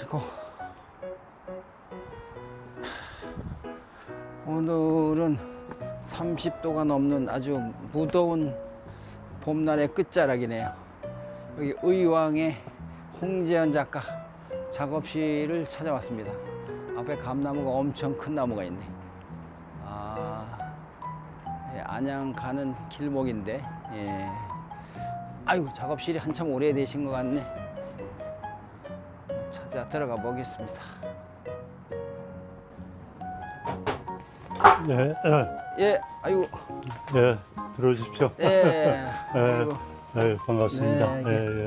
아이고. 오늘은 30도가 넘는 아주 무더운 봄날의 끝자락이네요. 여기 의왕의 홍재현 작가 작업실을 찾아왔습니다. 앞에 감나무가 엄청 큰 나무가 있네. 예, 안양 가는 길목인데, 예. 아이고, 작업실이 한참 오래되신 것 같네. 찾아 들어가 보겠습니다. 네, 예, 아이고, 네, 들어오십시오. 예, 아이고. 네, 반갑습니다. 네, 예,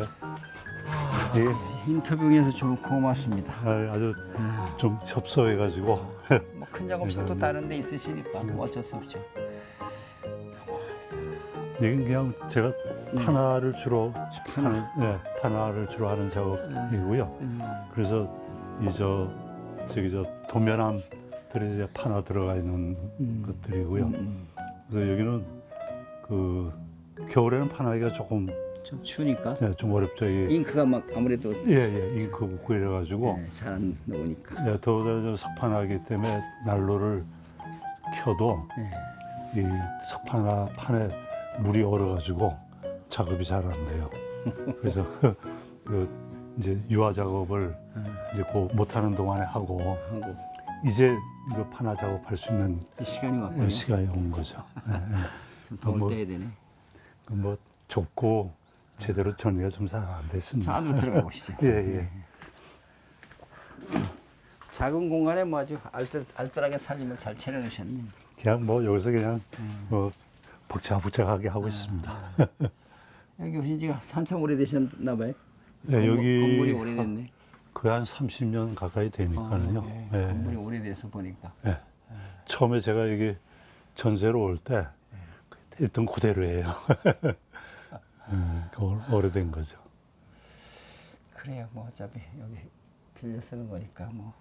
예. 예, 인터뷰에서 좋고 고맙습니다. 아주 좀 협소해가지고. 뭐 큰 작업실도 다른 데 있으시니까 뭐 어쩔 수 없죠. 이건 그냥 제가 판화를 주로 판화를 주로 하는 작업이고요. 그래서 저기 도면함들이 이제 판화 들어가 있는 것들이고요. 그래서 여기는 그 겨울에는 판화기가 조금 좀 추우니까 좀 어렵죠. 이게. 잉크가 막 아무래도 잉크 묻고 이래가지고. 잘 안 나오니까. 네, 더군다나 석판하기 때문에 난로를 켜도 이 석판화 판에 물이 얼어가지고 작업이 잘 안 돼요. 그래서 그 이제 유화 작업을 이제 그 못하는 동안에 하고 이제 이거 판화 작업할 수 있는 시간이 왔고요. 시간이 온 거죠. 좀 더울 뭐, 때 해야 되네. 뭐 좁고 제대로 정리가 좀 잘 안 됐습니다. 자, 안으로 들어가 보시죠. 예. 작은 공간에 뭐 아주 알뜰하게 살림을 잘 차려놓으셨네. 그냥 뭐 여기서 그냥 뭐 복잡하게 하고 있습니다. 여기 오신 지가 한참 오래되셨나 봐요. 네, 여기 건물이 오래됐네. 거의 한 30년 가까이 되니까요. 예, 건물이 오래돼서 보니까. 예. 처음에 제가 여기 전세로 올 때 있던 그대로예요. 오래된 거죠. 그래요. 뭐 어차피 여기 빌려 쓰는 거니까 뭐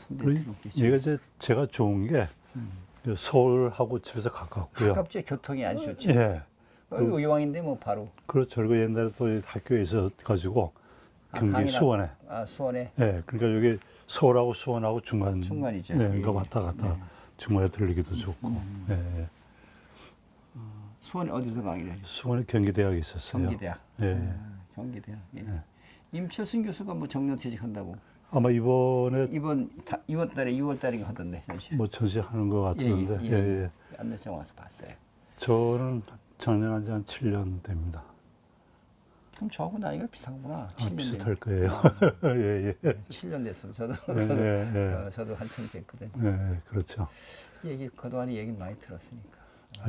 손댈 필요 없겠죠. 얘가 이제 제가 좋은 게 서울하고 집에서 가깝고요. 가깝죠. 교통이 아주 좋죠. 예. 여기 의왕인데 뭐 바로. 그렇죠. 그리고 옛날에 또 학교에 있어 가지고 경기 강이나- 수원에. 수원에. 예. 그러니까 여기 서울하고 수원하고 중간이죠. 예. 그러니까 왔다 갔다 중간에 들리기도 좋고. 예. 수원에 어디서 강의를 하셨어요? 수원에 경기대학에 있었어요. 경기대학. 예. 경기대학. 예. 임철순 교수가 뭐 정년퇴직한다고 아마 이번에 이번 달에 6월 달에 하던데 전시. 뭐 전시하는 것 같은데. 예. 안내장 와서 봤어요. 저는 작년 한 7년 됩니다. 그럼 저하고 나이가 비슷하구나. 7년 비슷할 거예요. 예. 7년 됐으면 저도 저도 한참 됐거든요. 예, 그렇죠. 그동안에 얘기 많이 들었으니까.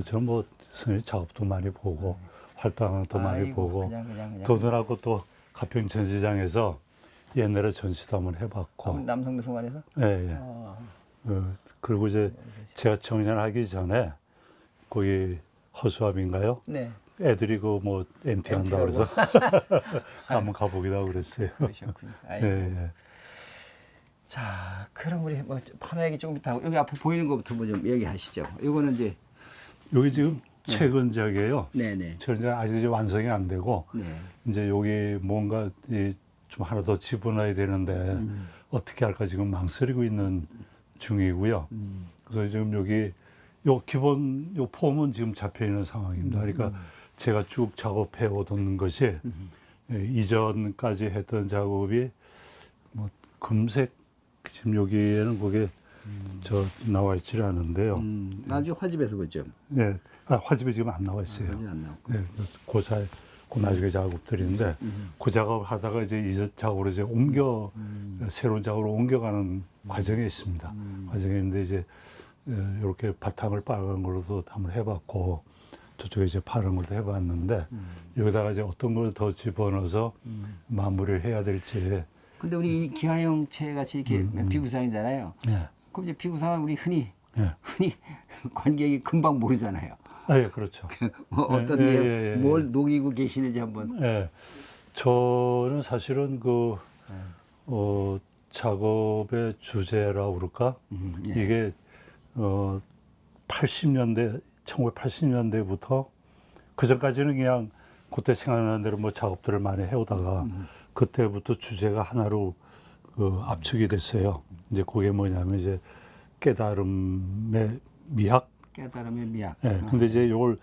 저는 뭐 선생님 작업도 많이 보고 활동하는 것도 많이 아이고, 보고 그냥. 더군다나 또 가평 전시장에서 옛날에 전시도 한번 해봤고. 남성미술관에서? 예. 그리고 이제 제가 정년하기 전에 거기 허수아비인가요? 네. 애들이 그 뭐 MT 한다 가고. 그래서 한번 가보기도 하고 그랬어요. 그러셨군요. 아이고. 예. 자, 그럼 우리 뭐 판화 얘기 조금 이따 하고 여기 앞에 보이는 것부터 뭐 좀 얘기하시죠. 이거는 이제 여기 지금 최근작이에요. 네네. 최근작 아직 이제 완성이 안 되고 네. 이제 여기 뭔가 좀 하나 더 집어넣어야 되는데 어떻게 할까 지금 망설이고 있는 중이고요. 그래서 지금 여기 기본 폼은 지금 잡혀 있는 상황입니다. 그러니까 제가 쭉 작업해 오던 것이 이전까지 했던 작업이 뭐 금색 지금 여기에는 그게 나와 있지를 않은데요. 나중에 화집에서 보죠. 네, 화집이 지금 안 나와 있어요. 화집 안 나왔고. 네, 그 나중에 작업들인데 그 작업을 하다가 이제 이 작업으로 이제 새로운 작업으로 옮겨가는 과정에 있습니다. 과정에 있는데 이제 이렇게 바탕을 빨간 걸로도 한번 해봤고 저쪽에 이제 파란 걸도 해봤는데 여기다가 이제 어떤 걸 더 집어넣어서 마무리를 해야 될지. 근데 우리 기하형체 같이 이렇게 비구상이잖아요. 네. 그럼 이제 비구상은 우리 흔히 예. 관객이 금방 모르잖아요. 예, 그렇죠. 뭐 어떤 게 뭘 녹이고 계시는지 한번. 예. 저는 사실은 작업의 주제라고 그럴까? 이게 1980년대부터 그 전까지는 그냥 그때 생각나는 대로 뭐 작업들을 많이 해오다가 그때부터 주제가 하나로 그 압축이 됐어요. 이제 그게 뭐냐면 이제 깨달음의 미학. 깨달음의 미학. 예. 근데 이제 이걸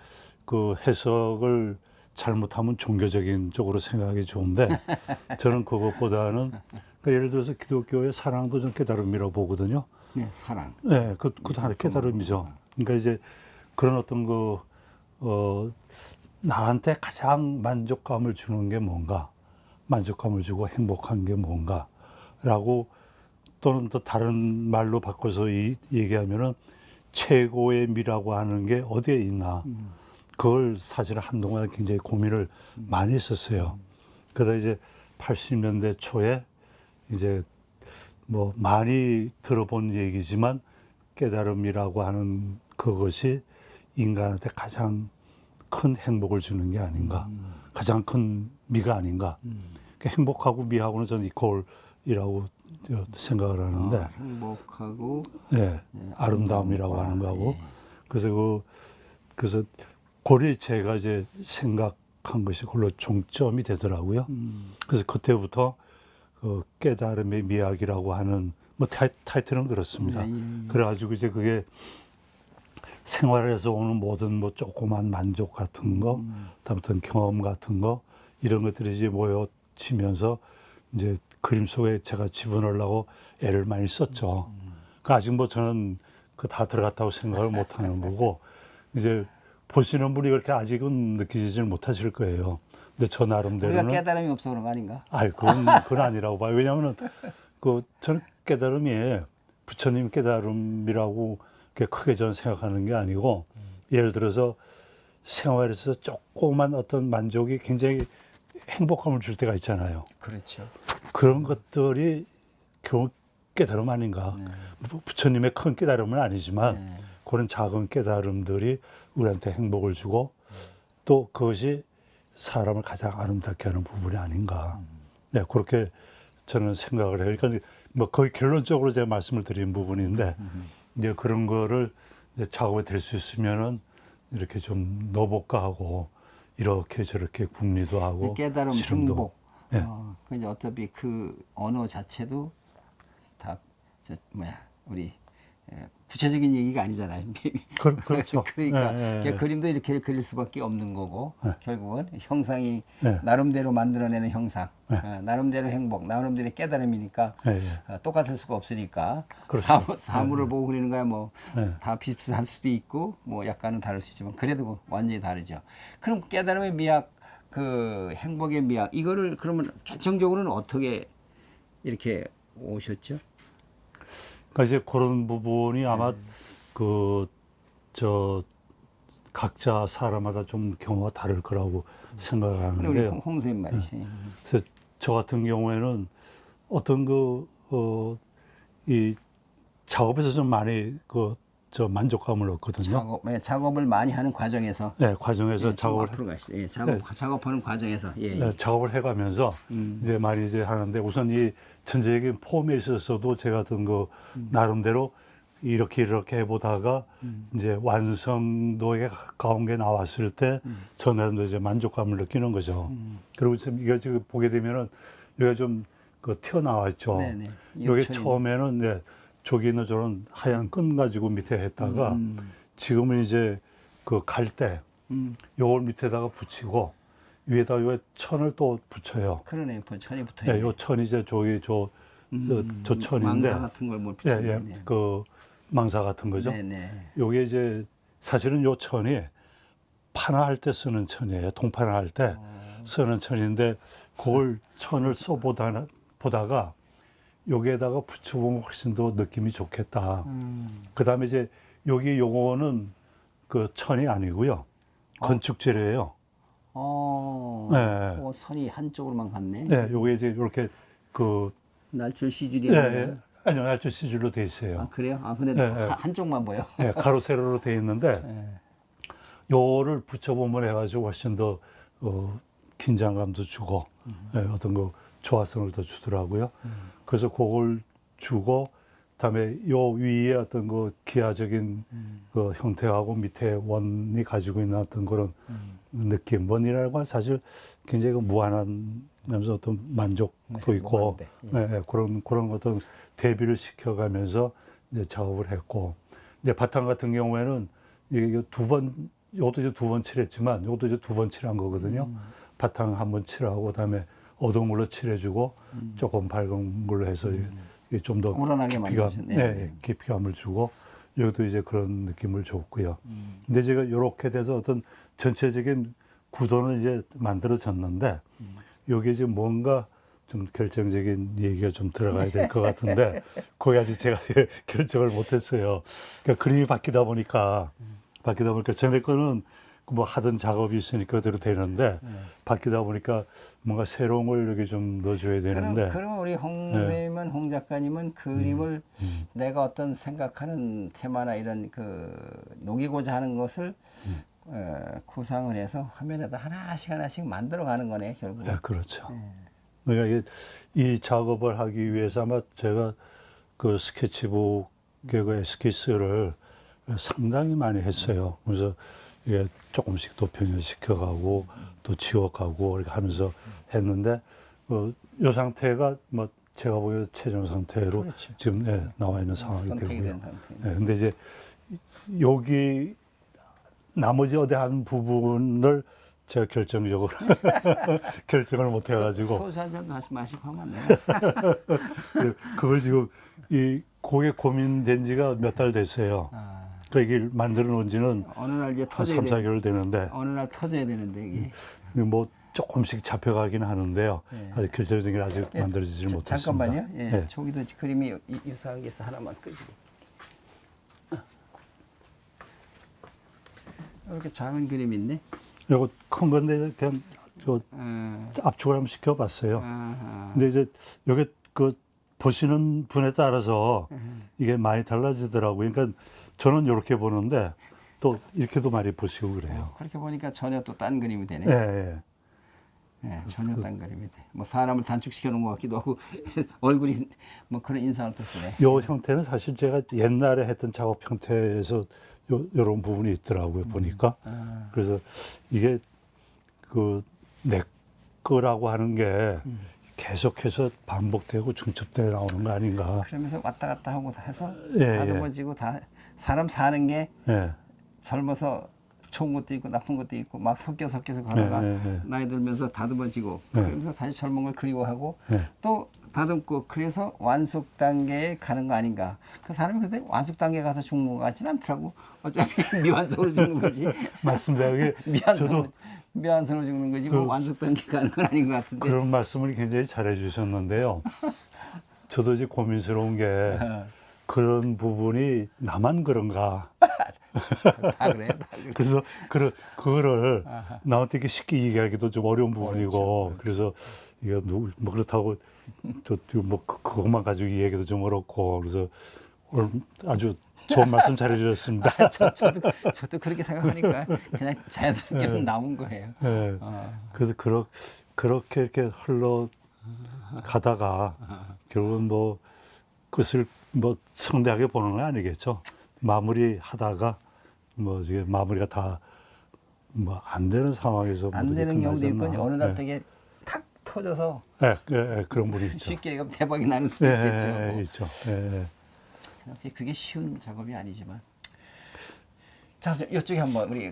그 해석을 잘못하면 종교적인 쪽으로 생각하기 좋은데 저는 그것보다는 그러니까 예를 들어서 기독교의 사랑도 좀 깨달음이라고 보거든요. 네, 사랑. 네, 그것도 하나 깨달음이죠. 그러니까 이제 그런 어떤 나한테 가장 만족감을 주는 게 뭔가, 만족감을 주고 행복한 게 뭔가라고 또는 또 다른 말로 바꿔서 얘기하면은 최고의 미라고 하는 게 어디에 있나. 그걸 사실 한동안 굉장히 고민을 많이 했었어요. 그러다 이제 80년대 초에 이제 뭐 많이 들어본 얘기지만 깨달음이라고 하는 그것이 인간한테 가장 큰 행복을 주는 게 아닌가, 가장 큰 미가 아닌가. 그러니까 행복하고 미하고는 저는 이퀄이라고 생각을 하는데, 행복하고 네, 아름다움이라고 하는 거하고, 그래서 그걸 제가 이제 생각한 것이 그걸로 종점이 되더라고요. 그래서 그때부터 그 깨달음의 미학이라고 하는 뭐 타이틀은 그렇습니다. 그래가지고 이제 그게 생활에서 오는 모든 뭐 조그만 만족 같은 거, 어떤 경험 같은 거 이런 것들이 이제 모여지면서 이제 그림 속에 제가 집어넣으려고 애를 많이 썼죠. 그 아직 뭐 저는 그 다 들어갔다고 생각을 못하는 거고 이제 보시는 분이 그렇게 아직은 느끼지를 못하실 거예요. 근데 저 나름대로는 우리가 깨달음이 없어 그런 거 아닌가? 아이 그건 아니라고 봐요. 왜냐하면 저는 깨달음이 부처님 깨달음이라고 크게 저는 생각하는 게 아니고 예를 들어서 생활에서 조그만 어떤 만족이 굉장히 행복감을 줄 때가 있잖아요. 그렇죠. 그런 것들이 결국 깨달음 아닌가. 부처님의 큰 깨달음은 아니지만 그런 작은 깨달음들이 우리한테 행복을 주고 또 그것이 사람을 가장 아름답게 하는 부분이 아닌가. 네, 그렇게 저는 생각을 해요. 그러니까 뭐 거의 결론적으로 제가 말씀을 드린 부분인데 이제 그런 거를 이제 작업이 될 수 있으면은 이렇게 좀 넣어볼까 하고 이렇게 저렇게 궁리도 하고 깨달음, 실험도. 행복. 네. 그 이제 어차피 그 언어 자체도 다 우리 구체적인 얘기가 아니잖아요. 그렇죠. 그러니까 네. 그림도 이렇게 그릴 수밖에 없는 거고 결국은 형상이 네. 나름대로 만들어내는 형상, 나름대로 행복, 나름대로 깨달음이니까 네. 똑같을 수가 없으니까 그렇죠. 사물을 보고 그리는 거야 뭐 네. 다 비슷할 수도 있고 뭐 약간은 다를 수 있지만 그래도 완전히 다르죠. 그럼 깨달음의 미학, 그 행복의 미학 이거를 그러면 결정적으로는 어떻게 이렇게 오셨죠? 그러니까 이제 그런 부분이 아마 각자 사람마다 좀 경우가 다를 거라고 생각을 근데 우리 하는데요. 홍 선생님 말이지. 그래서 저 같은 경우에는 어떤 이 작업에서 좀 많이 만족감을 얻거든요. 작업을 많이 하는 과정에서. 네, 과정에서 작업을 앞으로 가시죠. 예, 네. 작업하는 과정에서. 예, 예. 네, 작업을 해가면서 이제 많이 이제 하는데 우선 이 전체적인 폼에 있어서도 제가 어떤 나름대로 이렇게 해보다가 이제 완성도에 가까운 게 나왔을 때 저는 이제 만족감을 느끼는 거죠. 그리고 지금 이거 지금 보게 되면은 여기가 좀 튀어나와 있죠. 네네. 여기 요철이. 처음에는 네, 저기 있는 저런 하얀 끈 가지고 밑에 했다가 지금은 이제 그 갈대 요걸 밑에다가 붙이고 위에다 요 천을 또 붙여요. 그러네, 천이 붙어 네, 있네. 요 천이 이제 저기 저 천인데, 망사 같은 걸 뭐 예, 붙여. 예, 그 망사 같은 거죠. 네네. 요게 이제 사실은 요 천이 판화할 때 쓰는 천이에요. 동판화할 때 쓰는 천인데 그걸 천을 보다가 여기에다가 붙여보면 훨씬 더 느낌이 좋겠다. 그 다음에 이제 여기 요거는 그 천이 아니고요. 건축 재료예요. 네. 선이 한쪽으로만 갔네. 네, 요게 이제 이렇게 날줄 시줄이 예, 아니라. 예. 아니요, 날조 시줄로 돼 있어요. 아, 그래요? 아, 근데 네, 네. 한쪽만 보여. 예, 가로 세로로 돼 있는데 요를 붙여보면 해가지고 훨씬 더 긴장감도 주고 예, 어떤 조화성을 더 주더라고요. 그래서 그걸 주고 그다음에 요 위에 어떤 기하적인 형태하고 밑에 원이 가지고 있는 어떤 그런 느낌. 원이라고 사실 굉장히 무한한 하면서 어떤 만족도 있고 네, 그런 어떤 대비를 시켜가면서 이제 작업을 했고 이제 바탕 같은 경우에는 이게 이것도 이제 2번 칠했지만 이것도 이제 2번 칠한 거거든요. 바탕 1번 칠하고 그다음에 어두운 걸로 칠해주고 조금 밝은 걸로 해서 좀 더 우러나게 만드셨네요. 네, 깊이감을 주고 여기도 이제 그런 느낌을 줬고요. 근데 제가 이렇게 돼서 어떤 전체적인 구도는 이제 만들어졌는데 여기에 이제 뭔가 좀 결정적인 얘기가 좀 들어가야 될 것 같은데 거기 아직 제가 결정을 못했어요. 그러니까 그림이 바뀌다 보니까 전에 거는 뭐 하던 작업이 있으니까 그대로 되는데 바뀌다 보니까 뭔가 새로운 걸 여기 좀 넣어줘야 되는데 그럼 우리 홍 선생님은 홍 작가님은 그림을 내가 어떤 생각하는 테마나 이런 그 녹이고자 하는 것을 구상을 해서 화면에다 하나씩 만들어 가는 거네 결국. 네, 그렇죠. 그러니까 이 작업을 하기 위해서 아마 제가 그 스케치북의 그 에스키스를 상당히 많이 했어요. 그래서 이게 조금씩 또 변형시켜가고 또 지워가고 이렇게 하면서 했는데 이 상태가 뭐 제가 보기에 최종 상태로 그렇죠. 지금 나와 있는 상황이 선택이 되고요. 된 상태. 근데 이제 여기 나머지 어디 한 부분을 제가 결정적으로 결정을 못 해가지고 소주 한잔 마시고 하면 안 되나? 그걸 지금 이 그게 고민된 지가 몇 달 됐어요. 그 얘기를 만들어 놓은 지는 어느 날 이제 한 터져야 3, 돼. 4개월 되는데 어느 날 터져야 되는데 이게. 뭐 조금씩 잡혀가긴 하는데요. 네. 아직 결정적인 게 아직 만들어지지 못했습니다. 잠깐만요. 예. 네. 저기도 그림이 유사한 게 있어. 하나만 끄지고. 이렇게 작은 그림이 있네. 이거 큰 건데 그냥 저 어, 압축을 한번 시켜봤어요. 아하. 근데 이제 여기 그 보시는 분에 따라서 이게 많이 달라지더라고요. 그러니까 저는 이렇게 보는데 또 이렇게도 많이 보시고 그래요. 그렇게 보니까 전혀 또 딴 그림이 되네. 예, 예. 네, 전혀 딴 그림이 돼. 뭐 사람을 단축시켜 놓은 것 같기도 하고 얼굴이 뭐 그런 인상을 또 쓰네. 요 형태는 사실 제가 옛날에 했던 작업 형태에서 요런 부분이 있더라고요, 보니까. 그래서 이게 그 내 거라고 하는 게 계속해서 반복되고 중첩되어 나오는 거 아닌가. 그러면서 왔다 갔다 하고 다 해서 예, 다듬어지고 다 사람 사는 게 예. 젊어서 좋은 것도 있고 나쁜 것도 있고 막 섞여서 가다가 나이 들면서 다듬어지고 그러면서 다시 젊은 걸 그리워하고 또 다듬고 그래서 완숙 단계에 가는 거 아닌가. 그 사람이 그런데 완숙 단계에 가서 죽는 것 같지는 않더라고. 어차피 미완성으로 죽는 거지. 맞습니다. 이게 미완성으로 죽는 거지 뭐 완숙 단계 가는 건 아닌 것 같은데. 그런 말씀을 굉장히 잘해 주셨는데요. 저도 이제 고민스러운 게 그런 부분이 나만 그런가. 다 그래. 다 그래. 그래서 그거를 나한테 이렇게 쉽게 얘기하기도 좀 어려운 부분이고 그래서 이게 뭐 그렇다고 뭐 그것만 가지고 얘기도 좀 어렵고 그래서 오늘 아주 좋은 말씀 잘해 주셨습니다. 저도 그렇게 생각하니까 그냥 자연스럽게 나온 거예요. 네. 그래서 그렇게 이렇게 흘러가다가 결국은 뭐 그것을 뭐 성대하게 보는 건 아니겠죠. 마무리하다가 뭐 이게 마무리가 다 뭐 안 되는 상황에서 안 되는 경우도 있고 끝나잖아. 어느 날 되게 탁 터져서 그런 분이 있죠. 쉽게 이거 대박이 나는 수도 있겠죠. 뭐. 있죠. 그게 쉬운 작업이 아니지만. 자, 이쪽에 한번 우리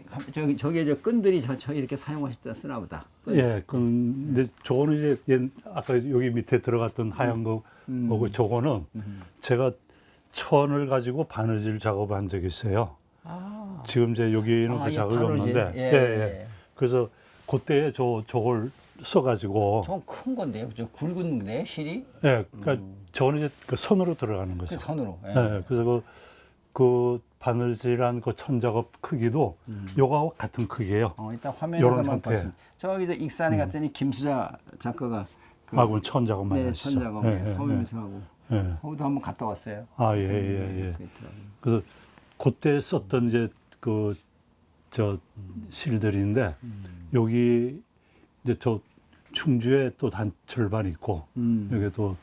저기 저 끈들이 저 이렇게 사용하실 때 쓰나 보다. 근데 저거는 이제 아까 여기 밑에 들어갔던 하얀 거고 저거는 제가 천을 가지고 바느질 작업을 한 적이 있어요. 지금 이제 여기는 그 작업이 없는데, 그래서 그때 저걸 써가지고. 좀 큰 건데요, 저 굵은데 실이? 그러니까 저는 이제 그 선으로 들어가는 거죠. 그 선으로. 그래서 그 바느질한 그 천 작업 크기도 요거하고 같은 크기예요. 일단 화면에서만 봤습니다. 저기 저 익산에 갔더니 김수자 작가가 그럼 천 작업만 하시죠. 천 작업 서울에서 하고. 거기도 한번 갔다 왔어요. 그래서 그때 썼던 이제 저 실들인데 여기 이제 저 충주에 또 한 절반 있고 여기 또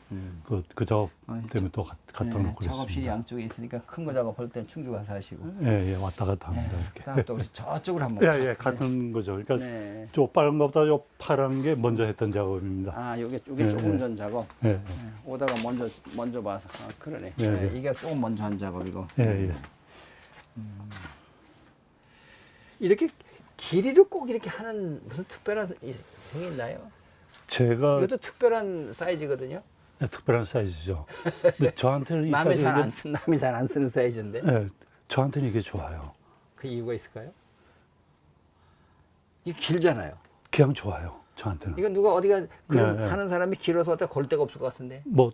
그 작업 때문에 또 갖다 놓고 작업실이 그랬습니다. 양쪽에 있으니까 큰 거 작업할 때는 충주 가서 하시고. 예, 예, 왔다 갔다 합니다. 이렇게. 그다음 또 우리 저쪽으로 한번. 예, 예, 같은 거죠. 그러니까 네. 저 빨간 것보다 요 파란 게 먼저 했던 작업입니다. 아, 요게 예, 조금 예. 전 작업. 예, 예, 오다가 먼저 봐서. 아, 그러네. 예, 네, 예. 이게 조금 먼저 한 작업이고. 예, 예. 이렇게 길이를 꼭 이렇게 하는 무슨 특별한 성이 있나요? 제가 이것도 특별한 사이즈거든요. 특별한 사이즈죠. 근데 저한테는 이 남이 잘 안 사이즈가 남이 잘 안 쓰는 사이즈인데. 예, 저한테는 이게 좋아요. 그 이유가 있을까요? 이게 길잖아요. 그냥 좋아요. 저한테는. 이건 누가 어디가 그럼 네, 사는 사람이 길어서 어디다 걸 데가 없을 것 같은데. 뭐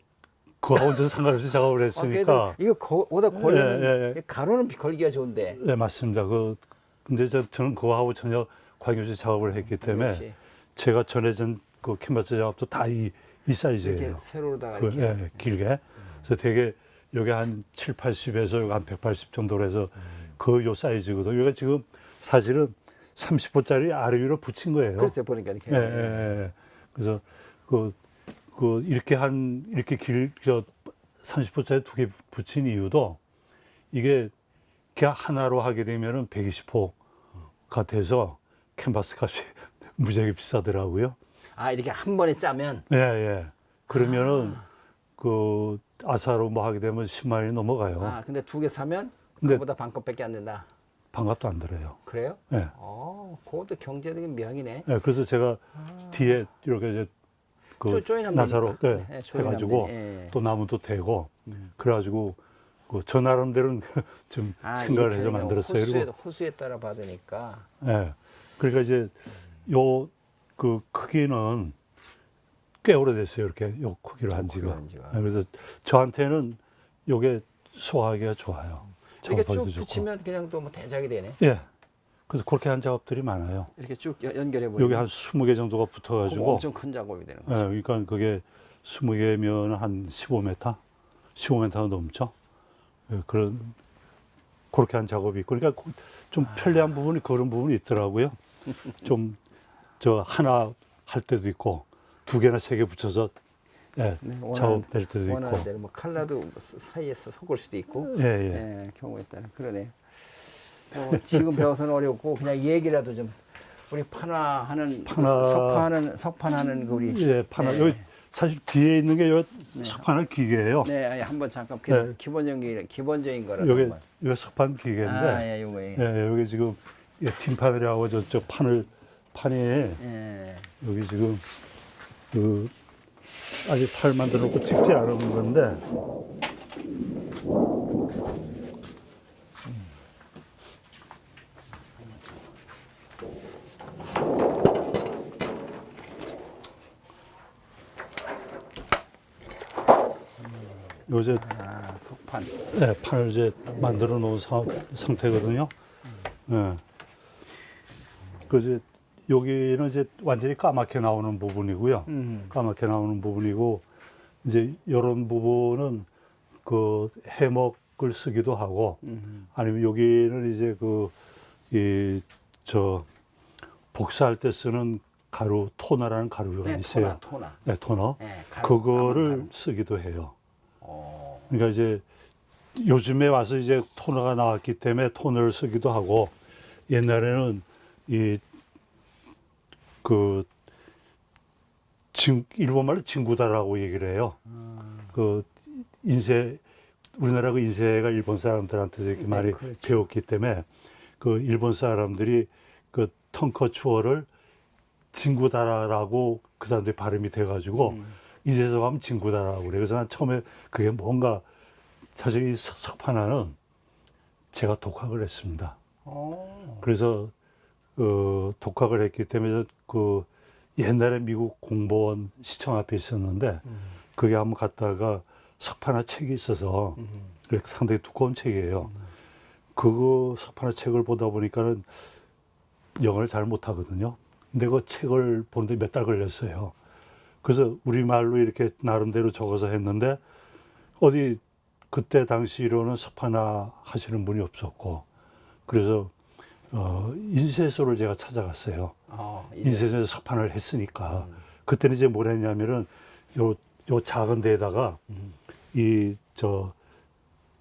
그거하고 전 상관없이 작업을 했으니까. 그래도 이거 오다 걸리면 예, 예. 가로는 걸기가 좋은데. 네, 맞습니다. 근데 저는 그거하고 전혀 관계없이 작업을 했기 때문에 역시 제가 전해진 그 캔버스 작업도 다 이 사이즈예요. 이렇게 세로로다가 그, 이렇게. 예, 길게. 그래서 되게 여기 한 7, 80에서 여기 한 180 정도로 해서 그 요 사이즈거든요. 여기가 지금 사실은 30호짜리 아래 위로 붙인 거예요. 글쎄 보니까 이렇게. 예, 예, 예. 그래서 이렇게 저 30호짜리 두 개 붙인 이유도 이게 그냥 하나로 하게 되면은 120호가 돼서 캔버스 값이 무지하게 비싸더라고요. 아, 이렇게 한 번에 짜면. 예, 예. 그러면은 그 아사로 뭐 하게 되면 10만 원이 넘어가요. 아, 근데 두 개 사면 근데- 그보다 반값밖에 안 된다. 반값도 안 들어요. 그래요? 예. 그것도 경제적인 미학이네. 예, 그래서 제가 뒤에 이렇게 이제 그 조인하면 나사로 되니까. 네, 조인하면 해가지고 돼. 예. 또 나무도 대고 그래가지고 저 나름대로는 좀 생각을 해서 만들었어요. 그리고 호수에 따라 받으니까. 예, 그러니까 이제 요 그 크기는 꽤 오래됐어요. 이렇게 요 크기로 한 지가. 한 지가. 예, 그래서 저한테는 요게 소화하기가 좋아요. 이렇게 쭉 작업하기도 좋고. 붙이면 그냥 또 뭐 대작이 되네. 예. 그래서 그렇게 한 작업들이 많아요. 이렇게 쭉 연결해 보면. 여기 한 20개 정도가 붙어가지고. 엄청 큰 작업이 되는 예, 거죠. 그러니까 그게 20개면 한 15m? 15m가 넘죠. 예, 그렇게 한 작업이 있고. 그러니까 좀 편리한 부분이 그런 부분이 있더라고요. 좀, 하나 할 때도 있고, 두 개나 세 개 붙여서, 예, 작업될 때도 있고. 원하는 대로 뭐 칼라도 사이에서 섞을 수도 있고. 예, 예. 예, 경우에 따라 그러네. 지금 배워서는 어렵고 그냥 얘기라도 좀 우리 석판하는 그 우리 예, 파나. 네. 여기 사실 뒤에 있는 게 요 석판할 기계예요. 네, 아니, 한번 잠깐 네. 기본적인 거를 요게, 한번. 요게 석판 기계인데, 아, 예, 요거 예. 예, 여기 지금 팀판이라고 저 판이 예. 여기 지금 아직 탈 만들어 놓고 찍지 않은 건데 요새 석판. 네, 판을 이제 만들어 놓은 상태거든요. 예. 그 이제 여기는 이제 완전히 까맣게 나오는 부분이고요. 까맣게 나오는 부분이고 이제 이런 부분은 그 해먹을 쓰기도 하고 아니면 여기는 이제 복사할 때 쓰는 가루 토너라는 가루가 네, 있어요. 토너. 네, 토너. 네, 가루, 그거를 가루. 쓰기도 해요. 어. 그러니까 이제 요즘에 와서 이제 토너가 나왔기 때문에 토너를 쓰기도 하고 옛날에는 일본말로 진구다라고 얘기를 해요. 우리나라 그 인쇄가 일본 사람들한테서 이렇게 네, 많이 그렇죠. 배웠기 때문에 그 일본 사람들이 그 턴커추어를 진구다라고 그 사람들이 발음이 돼가지고 인쇄소 가면 진구다라고 그래요. 그래서 난 처음에 그게 뭔가 사실 이 석판화는 제가 독학을 했습니다. 그래서 독학을 했기 때문에 그 옛날에 미국 공무원 시청 앞에 있었는데 그게 한번 갔다가 석판화 책이 있어서 상당히 두꺼운 책이에요. 그거 석판화 책을 보다 보니까는 영어를 잘 못하거든요. 근데 그 책을 보는데 몇 달 걸렸어요. 그래서 우리말로 이렇게 나름대로 적어서 했는데 어디 그때 당시로는 석판화 하시는 분이 없었고 그래서 인쇄소를 제가 찾아갔어요. 인쇄소에서 석판을 했으니까 그때는 이제 뭘 했냐면은 요 작은 데에다가 이 저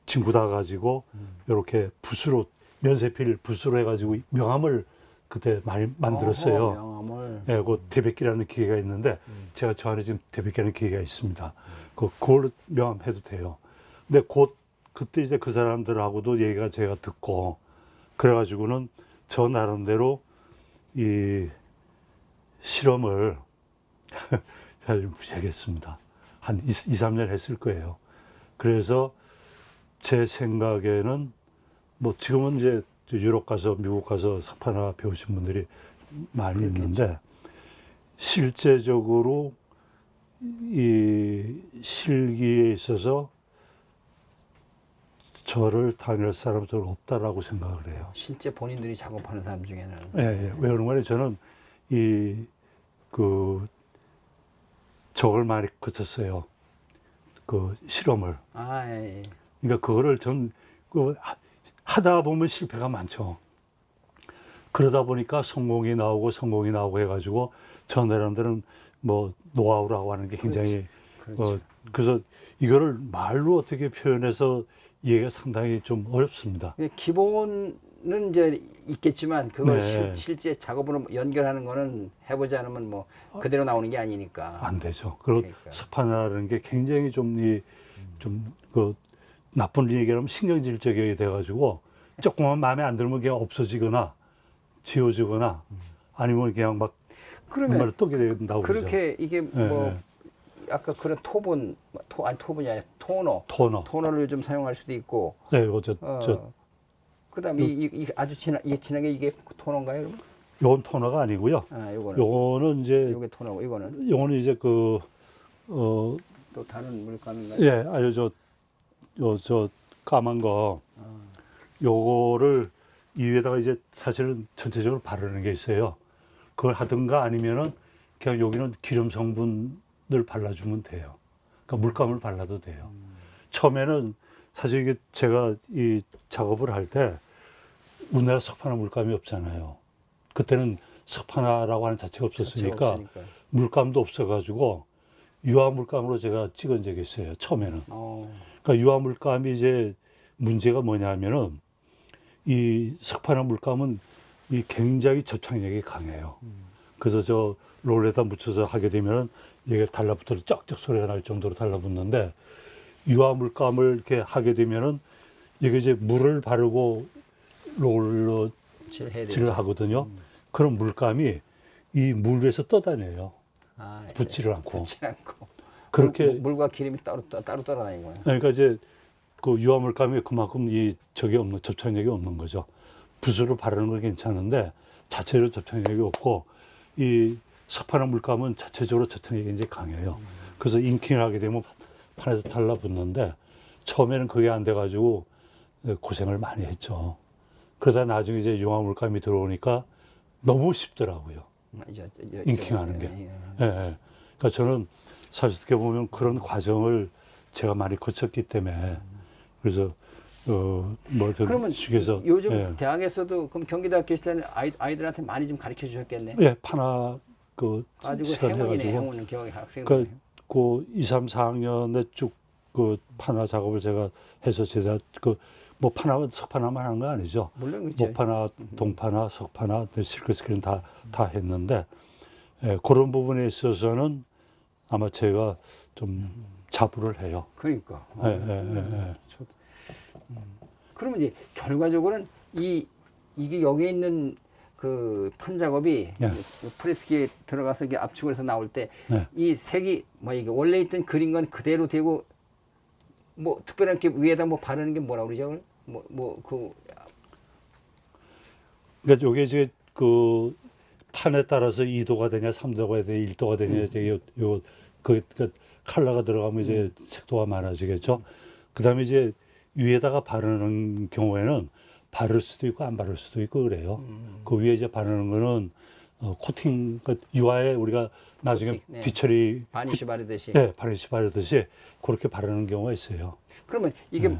친구다 가지고 이렇게 붓으로 면세필 붓으로 해가지고 명함을 그때 많이 만들었어요. 명함을. 예, 그 대백기라는 기계가 있는데 제가 저 안에 지금 대백기라는 기계가 있습니다. 그걸 명함 해도 돼요. 근데 그때 이제 그 사람들하고도 얘기가 제가 듣고 그래가지고는 저 나름대로 이 실험을 잘 무지하게 했습니다. 한 2, 3년 했을 거예요. 그래서 제 생각에는 뭐 지금은 이제 유럽 가서 미국 가서 석판화 배우신 분들이 많이 있는데 실제적으로 이 실기에 있어서 저를 다닐 사람들은 없다라고 생각을 해요. 실제 본인들이 작업하는 사람 중에는. 예, 예. 왜 그런 거냐? 저는 저걸 많이 거쳤어요. 그 실험을. 아, 예, 예. 그러니까 그거를 하다 보면 실패가 많죠. 그러다 보니까 성공이 나오고 해가지고 저 사람들은 뭐 노하우라고 하는 게 굉장히 그렇죠. 그래서 이거를 말로 어떻게 표현해서 이해가 상당히 좀 어렵습니다. 기본은 이제 있겠지만 그걸 네. 실제 작업으로 연결하는 거는 해보지 않으면 뭐 그대로 나오는 게 아니니까. 안 되죠. 그리고 그러니까요. 석판이라는 게 굉장히 그 나쁜 얘기하면 신경질적이 돼가지고 조금만 마음에 안 들면 그냥 없어지거나 지워지거나 아니면 그냥 막 그러면 정말 떡이 된다고 그렇게 이게 예, 뭐 예. 아까 그런 토분이 아니라 토너. 토너를 좀 사용할 수도 있고. 네, 이거 그다음에 이 아주 진하게 이게 토너인가요, 여러분? 요건 토너가 아니고요. 아, 요거는 요거는 이제 요게 토너고 이거는 요거는 이제 또 다른 물감인가요? 예, 아유 저 까만 거 요거를 이 위에다가 이제 사실은 전체적으로 바르는 게 있어요. 그걸 하든가 아니면은 그냥 여기는 기름 성분을 발라주면 돼요. 그러니까 물감을 발라도 돼요. 처음에는 사실 이게 제가 이 작업을 할 때 우리나라 석판화 물감이 없잖아요. 그때는 석판화라고 하는 자체가 없었으니까 물감도 없어가지고 유화 물감으로 제가 찍은 적이 있어요. 처음에는. 그러니까 유화 물감이 이제 문제가 뭐냐면은 이 석판화 물감은 이 굉장히 접착력이 강해요. 그래서 저 롤에다 묻혀서 하게 되면은 이게 달라붙어서 쩍쩍 소리가 날 정도로 달라붙는데 유화 물감을 이렇게 하게 되면은 이게 이제 물을 바르고 롤로 칠을 하거든요. 그런 물감이 이 물 위에서 떠다녀요. 붙지를 않고. 그렇게 물과 기름이 따로 떠다니는 거예요. 그러니까 이제 그 유화 물감이 그만큼 접착력이 없는 거죠. 붓으로 바르는 건 괜찮은데 자체적으로 접착력이 없고 이 석판화 물감은 자체적으로 접착력이 굉장히 강해요. 그래서 잉킹을 하게 되면 판에서 달라붙는데 처음에는 그게 안 돼가지고 고생을 많이 했죠. 그러다 나중에 이제 유화 물감이 들어오니까 너무 쉽더라고요. 잉킹하는 게. 예, 예. 그러니까 저는 사실 어떻게 보면 그런 과정을 제가 많이 거쳤기 때문에 그래서 그러면 식에서 요즘 예. 대학에서도 그럼 경기대학 계실 때는 아이들한테 많이 좀 가르쳐 주셨겠네. 예, 판화 가지고 시간 행운이네, 해가지고 행운은 경기 학생들. 그 2, 3, 4학년에 쭉 그 판화 작업을 제가 해서 제가 뭐 판화는 석판화만 한 거 아니죠. 물론 그렇죠. 목판화, 동판화, 석판화, 실크스크린 다 했는데 예, 그런 부분에 있어서는 아마 제가 좀 자부를 해요. 그러니까. 예. 그러면 이제 결과적으로는 이게 여기에 있는 그 판 작업이 네. 프레스기에 들어가서 이게 압축을 해서 나올 때 이 네. 색이 뭐 이게 원래 있던 그린 건 그대로 되고 뭐 특별한 게 위에다 뭐 바르는 게 뭐라 그러죠? 그러니까 요게 이제 그 판에 따라서 2도가 되냐, 3도가 되냐, 1도가 되냐, 이제 그 컬러가 들어가면 이제 색도가 많아지겠죠. 그다음에 이제 위에다가 바르는 경우에는 바를 수도 있고 안 바를 수도 있고 그래요. 그 위에 이제 바르는 거는 코팅, 유화에 우리가 나중에 코팅, 네. 뒤처리 바니쉬 바르듯이. 네, 바니쉬 바르듯이 그렇게 바르는 경우가 있어요. 그러면 이게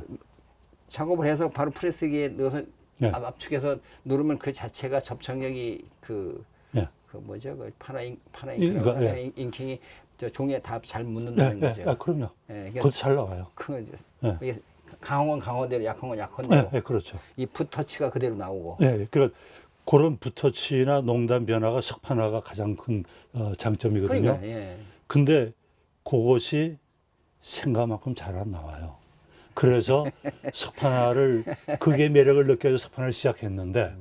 작업을 해서 바로 프레스기에 넣어서 네. 압축해서 누르면 그 자체가 접착력이 그 네. 뭐죠? 그 파나 이거, 잉킹이 저 종이에 다 잘 묻는다는 거죠. 아, 그럼요. 예, 그것도 잘 나와요. 이게 강한 건 강한대로, 약한 건 약한 예, 대로. 예, 그렇죠. 이 붓터치가 그대로 나오고. 예, 그러니까 그런 붓터치나 농담 변화가 석판화가 가장 큰 장점이거든요. 그러니까 예. 근데 그것이 생각만큼 잘 안 나와요. 그래서 석판화를 그게 매력을 느껴서 석판화를 시작했는데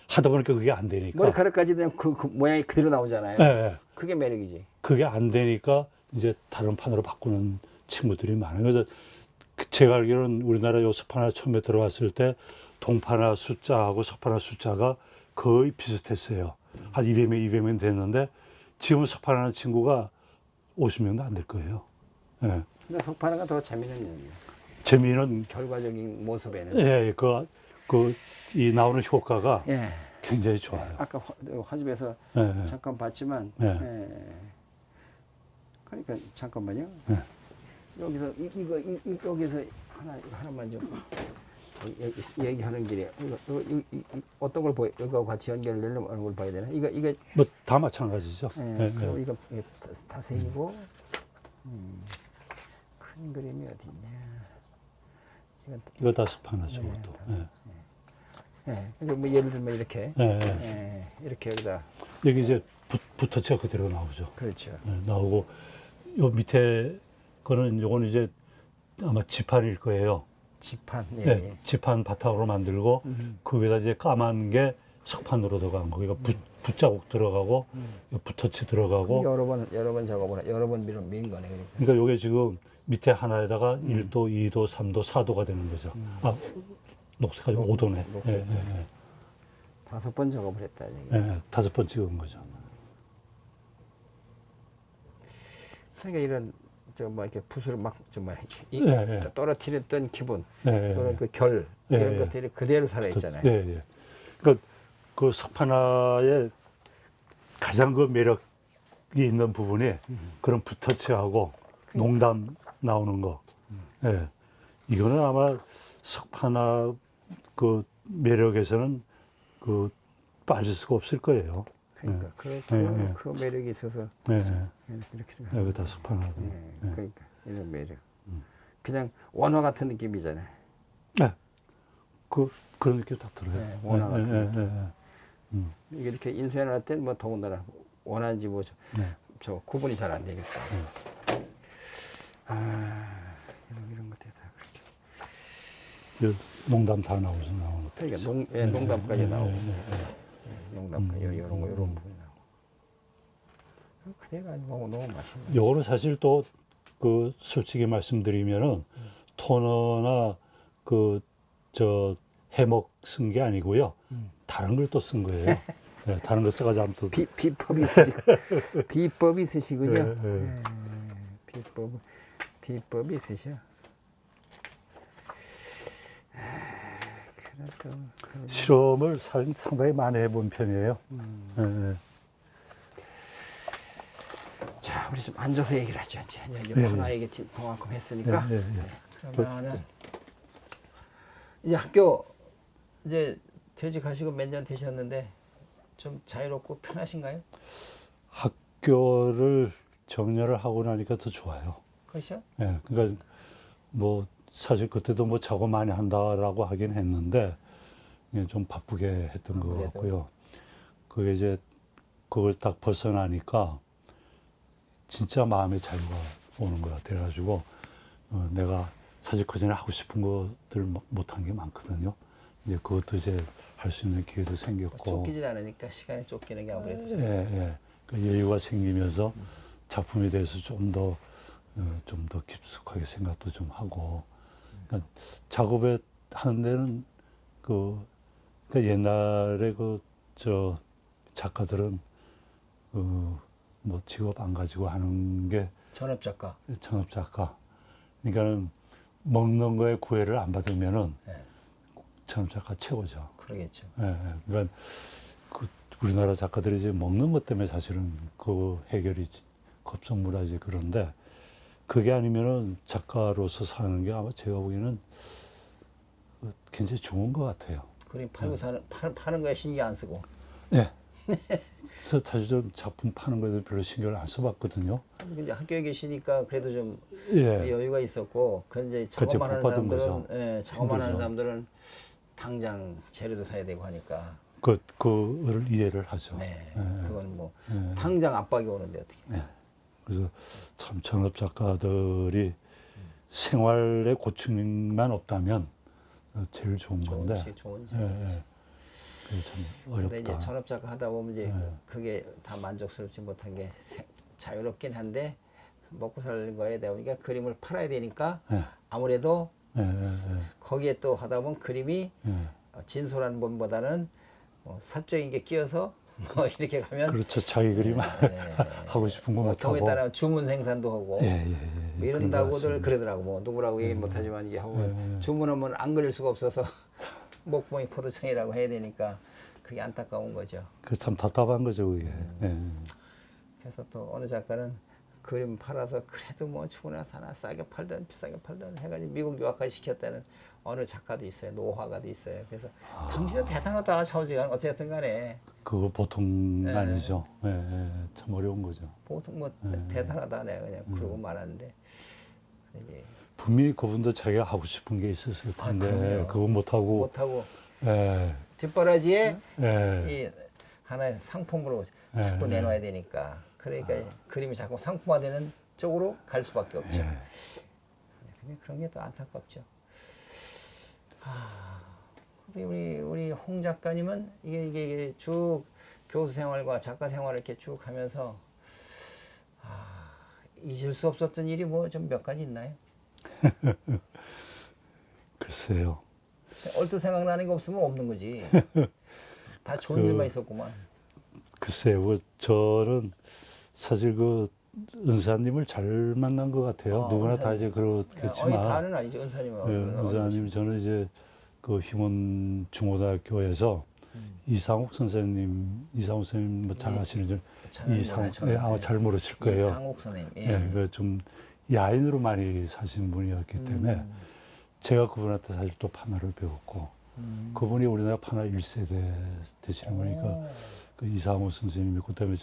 하다 보니까 그게 안 되니까. 머리카락까지 되면 그 모양이 그대로 나오잖아요. 예, 예. 그게 매력이지. 그게 안 되니까 이제 다른 판으로 바꾸는 친구들이 많아요. 그래서 제가 알기로는 우리나라 요 석판화 처음에 들어왔을 때 동판화 숫자하고 석판화 숫자가 거의 비슷했어요. 한 200명 됐는데 지금 석판하는 친구가 50명도 안 될 거예요. 예. 근데 석판화가 더 재미는 재미는 결과적인 모습에는. 예, 이 나오는 효과가 예. 굉장히 좋아요. 아까 화집에서 예, 예. 잠깐 봤지만. 예. 예. 그러니까 잠깐만요. 예. 여기서 여기서 하나만 좀 얘기하는 길에 이거 어떤 걸 보여? 이거 같이 연결되려면 어느 걸 봐야 되나? 이거 뭐 다 마찬가지죠. 예, 예, 그리고 예. 이거 다 색이고 큰 그림이 어디 있냐? 이거 다 석판화죠. 예, 그것도. 다. 예. 예, 그래서 뭐 예를 들면 이렇게 예, 예. 이렇게 여기다 여기 이제 붓터치가 그대로 나오죠. 그렇죠. 예, 나오고 요 밑에 거는 요건 이제 아마 지판일 거예요. 지판. 예, 예, 예. 지판 바탕으로 만들고 그 위에다 이제 까만 게 석판으로 들어간 거. 그러니까 붓자국 들어가고 붓터치 들어가고. 여러 번 작업을 여러 번 민 거네. 그러니까. 그러니까 요게 지금 밑에 하나에다가 1도, 2도, 3도, 4도가 되는 거죠. 아, 녹색까지 5도네. 녹색. 예, 예, 5번 작업을 했다. 이게. 예. 예, 5번 찍은 거죠. 그러니까 이런 뭐 이렇게 붓으로 막좀 예, 예. 떨어뜨렸던 기분, 예, 예. 그런 그 결 예, 이런 예. 것들이 그대로 살아 있잖아요. 예, 예. 그러니까 그 석판화의 가장 그 매력이 있는 부분이 그런 붓터치하고 농담 나오는 거. 예. 이거는 아마 석판화 그 매력에서는 그 빠질 수가 없을 거예요. 그러니까 예, 예. 그 매력이 있어서 예, 예. 이렇게 여기 다 석판화도. 예, 그러니까 이런 매력. 그냥 원화 같은 느낌이잖아요. 네. 그런 느낌 딱 들어요. 네, 원화 같은 예, 예, 예. 이게 이렇게 인쇄해 놨을 때뭐 더군다나 원하는지 뭐 저 구분이 잘 안 되니까. 이런 것들 다 그렇게. 농담 다 나오는 것. 그러니까 농담까지 나오고. 농담까지 이런 부분이 나오고. 그대가 너무 맛있네. 요거는 사실 또 그 솔직히 말씀드리면은 토너나 해먹 쓴 게 아니고요. 다른 걸 또 쓴 거예요. 네, 다른 거 써가지고 아무튼 비법이 있으시군요. 예, 예. 비법이 있으셔. 실험을 상당히 많이 해본 편이에요. 예, 예. 자, 우리 좀 앉아서 얘기를 하죠. 이제 네, 하나 얘기 그만큼 했으니까. 예, 예, 예. 그러면은 이제 학교 이제 퇴직하시고 몇 년 되셨는데 좀 자유롭고 편하신가요? 학교를 정리를 하고 나니까 더 좋아요. 그렇죠? 예, 그러니까 뭐 사실 그때도 뭐 작업 많이 한다라고 하긴 했는데 그냥 좀 바쁘게 했던 것 아무래도. 같고요. 그게 이제 그걸 딱 벗어나니까 진짜 마음의 자유가 오는 것 같아가지고 내가 사실 그전에 하고 싶은 것들 못한 게 많거든요. 이제 그것도 이제 할 수 있는 기회도 생겼고. 쫓기질 않으니까 시간이 쫓기는 게 아무래도 좀. 예, 예. 그 여유가 생기면서 작품에 대해서 좀 더 깊숙하게 생각도 좀 하고. 그러니까 작업에 하는 데는 그러니까 옛날에 작가들은 뭐 직업 안 가지고 하는 게 전업 작가. 전업 작가. 그러니까는 먹는 거에 구애를 안 받으면은 네. 전업 작가 최고죠. 그러겠죠. 예, 예. 그러니까 우리나라 작가들이 이제 먹는 것 때문에 사실은 그 해결이 급성무라지 그런데 그게 아니면은 작가로서 사는 게 아마 제가 보기에는 굉장히 좋은 것 같아요. 그림 팔고 파는 거에 신경 안 쓰고. 네. 그래서 사실 좀 작품 파는 거에도 별로 신경을 안 써봤거든요. 이제 학교에 계시니까 그래도 좀 예. 여유가 있었고, 그 이제 그치, 작업만 하는 바빴던 사람들은, 거죠. 예, 작업만 하는 힘들죠. 사람들은 당장 재료도 사야 되고 하니까, 그거를 이해를 하죠. 네, 예. 그건 뭐 예. 당장 압박이 오는데 어떻게? 예. 그래서 참 전업 작가들이 생활의 고충만 없다면 제일 좋은 건데. 좋은지. 예, 예. 그게 참 어렵다. 근데 이제 전업 작가 하다 보면 이제 네. 그게 다 만족스럽지 못한 게 자유롭긴 한데 먹고 사는 거에 대해 보니까 그림을 팔아야 되니까 예, 아무래도 예, 예, 거기에 또 하다 보면 그림이 예. 진솔한 분보다는 사적인 게 끼어서 뭐 이렇게 가면 그렇죠. 자기 그림 하고 싶은 거 뭐 못하고. 경우에 따라 주문 생산도 하고 예, 예, 예. 뭐 그런 것 이런다고들 같습니다. 그러더라고. 뭐 누구라고 얘기는 못하지만 이게 하고 예. 주문하면 안 그릴 수가 없어서 목봉이 포도청이라고 해야 되니까 그게 안타까운 거죠. 그 참 답답한 거죠, 그게. 예. 그래서 또 어느 작가는 그림 팔아서 그래도 뭐 죽으나 사나 싸게 팔든 비싸게 팔든 해가지고 미국 유학까지 시켰다는 어느 작가도 있어요. 노화가도 있어요. 그래서 당신은 대단하다 차오지간 어쨌든 간에 그거 보통 예. 아니죠. 예, 예. 참 어려운 거죠. 보통 뭐 대단하다 내가 그냥 그러고 말하는데 이게 분명히 그분도 자기가 하고 싶은 게 있었을 텐데 그럼요. 그거 못하고. 못하고 예, 뒷바라지에 예. 이 하나의 상품으로 예, 자꾸 예. 내놔야 되니까 그러니까 그림이 자꾸 상품화되는 쪽으로 갈 수밖에 없죠. 예. 근데 그런 게 또 안타깝죠. 우리 홍 작가님은 이게 쭉 교수 생활과 작가 생활을 이렇게 쭉 하면서 잊을 수 없었던 일이 뭐 좀 몇 가지 있나요? 글쎄요. 얼뜻 생각나는 게 없으면 없는 거지. 다 좋은 그 일만 있었구만. 글쎄요. 저는 사실 은사님을 잘 만난 것 같아요. 누구나 다 이제 그렇겠지만. 다는 아니지 은사님은. 은사님 저는 이제 희문 중고등학교에서 이상욱 선생님 뭐 잘 아시는 이상욱 아마 잘 모르실 거예요. 이상욱 선생님. 예, 좀 야인으로 많이 사신 분이었기 때문에 제가 그분한테 사실 또 판화를 배웠고 그분이 우리나라 판화 1세대 되시는 분이니까 그 이상욱 선생님이 그다음에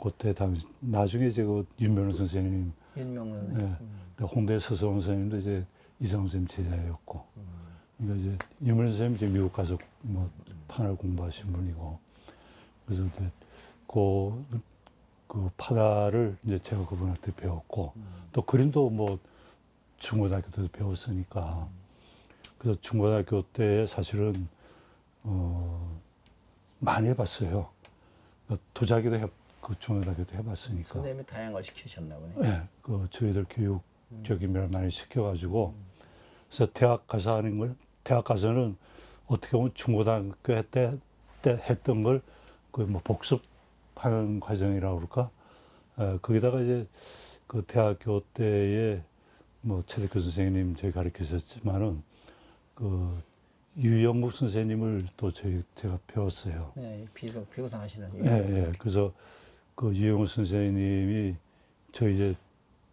그때 당시 나중에 이제 윤명훈 선생님, 윤명훈 선생님. 예, 홍대 서성원 선생님도 이제 이상욱 선생님 제자였고, 그러니까 이제 윤명훈 선생님 이제 미국 가서 뭐 판화를 공부하신 분이고, 그래서 이제 그 판화를 이제 제가 그분한테 배웠고, 또 그림도 뭐 중고등학교 때도 배웠으니까, 그래서 중고등학교 때 사실은 많이 해봤어요. 도자기도 중고등학교 때 해봤으니까. 선생님이 다양한 걸 시키셨나 보네. 네, 저희들 교육적인 면을 많이 시켜가지고, 그래서 대학 가서는 어떻게 보면 중고등학교 때 했던 걸 뭐 복습하는 과정이라고 그럴까? 거기다가 이제 그 대학교 때에 뭐 최덕규 선생님 저희 가르치셨지만은 유영국 선생님을 또 제가 배웠어요. 네, 비구상 하시는. 예, 예. 그래서 유영국 선생님이 저희 이제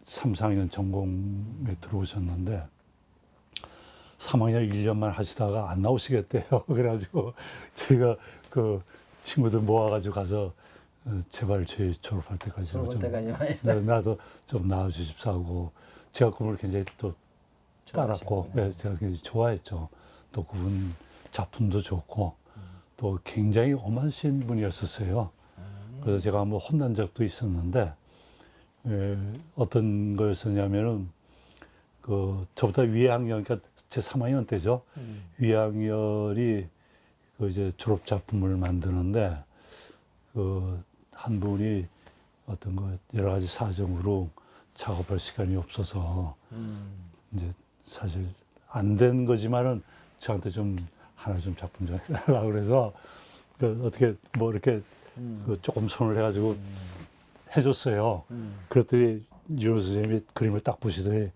3, 4학년 전공에 들어오셨는데 3학년 1년만 하시다가 안 나오시겠대요. 그래가지고 제가 친구들 모아가지고 가서 제발 제 졸업할 때까지 나도 좀 나와주십사 하고 제가 그걸 굉장히 또 따랐고 제가 굉장히 좋아했죠. 또 그분 작품도 좋고 또 굉장히 엄하신 분이었었어요. 그래서 제가 한번 혼난 적도 있었는데 어떤 거였었냐면은 저보다 위에 학년, 그러니까 제 3학년 때죠. 위에 학년이 이제 졸업 작품을 만드는데 한 분이 어떤 여러 가지 사정으로 작업할 시간이 없어서 이제 사실 안 된 거지만은 저한테 하나 작품 좀 해달라고 그래서 어떻게 뭐 이렇게 조금 손을 해가지고 해줬어요. 그랬더니 윤호 선생님이 그림을 딱 보시더니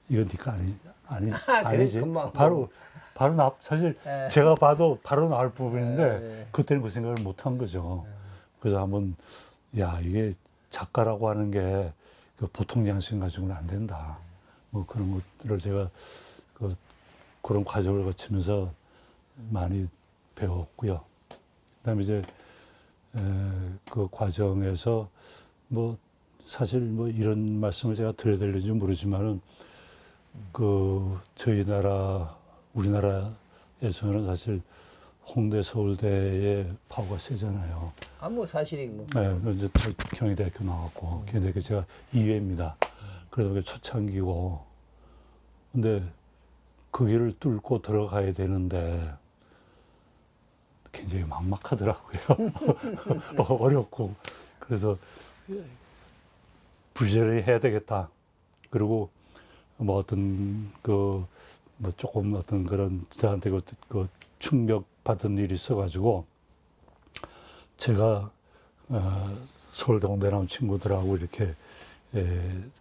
이건 니가 아니지. 바로 사실 제가 봐도 바로 나올 부분인데 그때는 그 생각을 못 한 거죠. 그래서 한번 이게 작가라고 하는 게 보통 양심 가지고는 안 된다. 뭐 그런 것들을 제가 그런 과정을 거치면서 많이 배웠고요. 그다음에 이제 그 과정에서 뭐 사실 뭐 이런 말씀을 제가 드려야 될지 모르지만은 그 저희 나라 우리나라에서는 사실 홍대 서울대의 파워가 세잖아요. 뭐 사실이 뭐. 네, 이제 저 경희대학교 나왔고 경희대학교 제가 2회입니다. 그래도 그게 초창기고 근데 그 길을 뚫고 들어가야 되는데 굉장히 막막하더라고요. 어렵고 그래서 부지런히 해야 되겠다. 그리고 뭐 어떤 그 뭐 조금 어떤 그런 저한테 그 충격 받은 일이 있어가지고 제가 서울대 공대 나온 친구들하고 이렇게